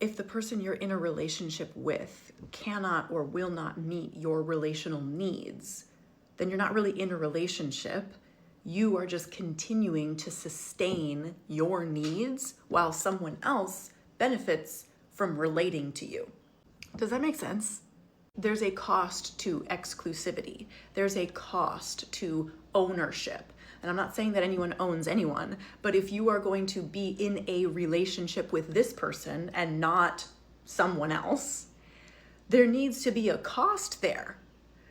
if the person you're in a relationship with cannot or will not meet your relational needs, then you're not really in a relationship. You are just continuing to sustain your needs while someone else benefits from relating to you. Does that make sense? There's a cost to exclusivity. There's a cost to ownership. And I'm not saying that anyone owns anyone, but if you are going to be in a relationship with this person and not someone else, there needs to be a cost there.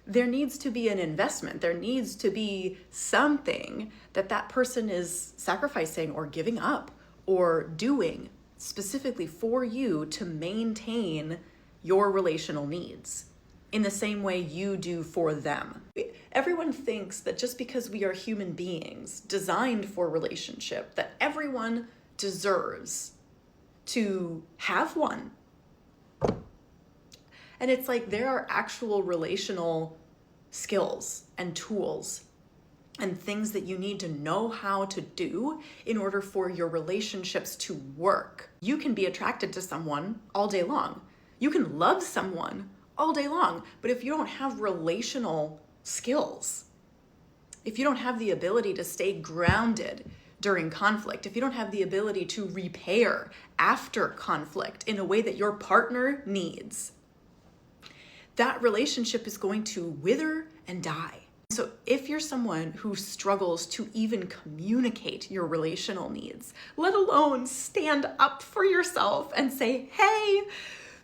There needs to be an investment. There needs to be something that that person is sacrificing or giving up or doing specifically for you to maintain your relational needs in the same way you do for them. Everyone thinks that just because we are human beings designed for relationship, that everyone deserves to have one. And it's like there are actual relational skills and tools and things that you need to know how to do in order for your relationships to work. You can be attracted to someone all day long. You can love someone all day long, but if you don't have relational skills, if you don't have the ability to stay grounded during conflict, if you don't have the ability to repair after conflict in a way that your partner needs, that relationship is going to wither and die. So if you're someone who struggles to even communicate your relational needs, let alone stand up for yourself and say, hey,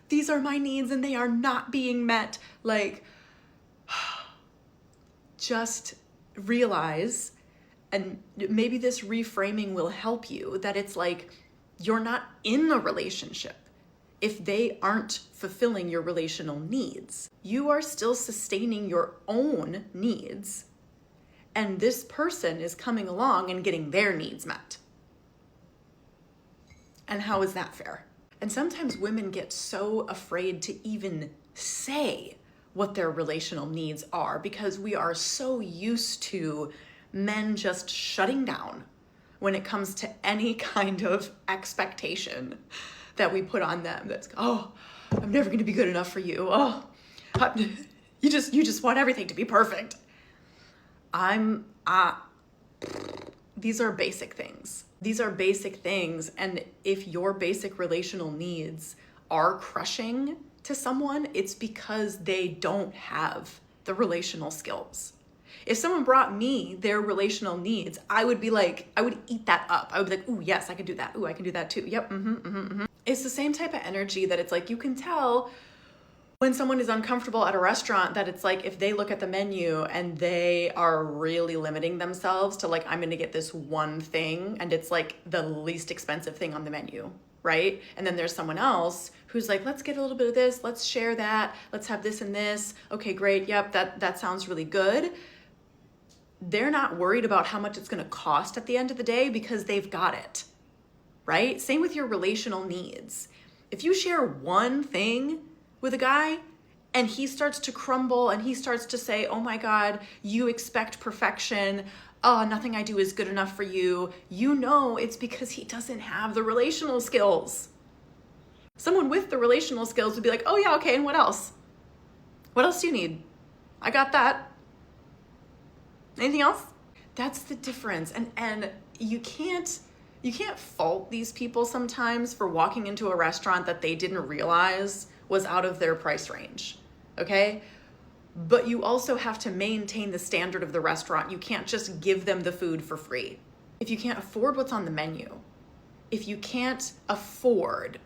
these are my needs and they are not being met, like, just realize, and maybe this reframing will help you, that it's like you're not in a relationship if they aren't fulfilling your relational needs. You are still sustaining your own needs, and this person is coming along and getting their needs met. And how is that fair? And sometimes women get so afraid to even say what their relational needs are because we are so used to men just shutting down when it comes to any kind of expectation that we put on them. That's, oh, I'm never going to be good enough for you. Oh, you just want everything to be perfect. These are basic things. These are basic things. And if your basic relational needs are crushing to someone, it's because they don't have the relational skills. If someone brought me their relational needs, I would be like, I would eat that up. I would be like, ooh, yes, I can do that. Ooh, I can do that too. Yep. It's the same type of energy that it's like, you can tell when someone is uncomfortable at a restaurant that it's like, if they look at the menu and they are really limiting themselves to like, I'm going to get this one thing and it's like the least expensive thing on the menu, right? And then there's someone else who's like, let's get a little bit of this. Let's share that. Let's have this and this. Okay, great. Yep. That sounds really good. They're not worried about how much it's going to cost at the end of the day because they've got it, right? Same with your relational needs. If you share one thing with a guy and he starts to crumble and he starts to say, oh my God, you expect perfection. Oh, nothing I do is good enough for you. You know, it's because he doesn't have the relational skills. Someone with the relational skills would be like, oh yeah, okay, and what else? What else do you need? I got that. Anything else? That's the difference. And you can't fault these people sometimes for walking into a restaurant that they didn't realize was out of their price range, okay? But you also have to maintain the standard of the restaurant. You can't just give them the food for free. If you can't afford what's on the menu, if you can't afford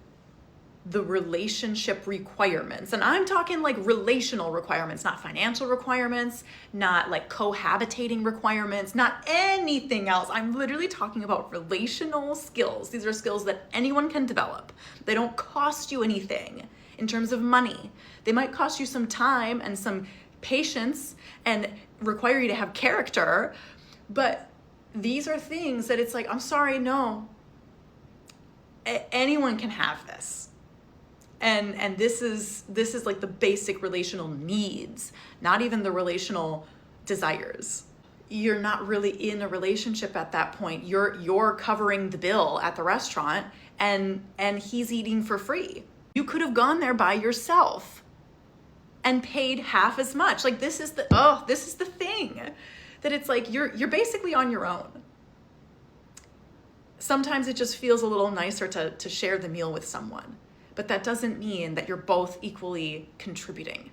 the relationship requirements, and I'm talking like relational requirements, not financial requirements, not like cohabitating requirements, not anything else. I'm literally talking about relational skills. These are skills that anyone can develop. They don't cost you anything in terms of money. They might cost you some time and some patience and require you to have character, but these are things that it's like, I'm sorry, no, anyone can have this. And this is like the basic relational needs, not even the relational desires. You're not really in a relationship at that point. You're covering the bill at the restaurant and he's eating for free. You could have gone there by yourself and paid half as much. Like this is the thing that it's like you're basically on your own. Sometimes it just feels a little nicer to share the meal with someone, but that doesn't mean that you're both equally contributing.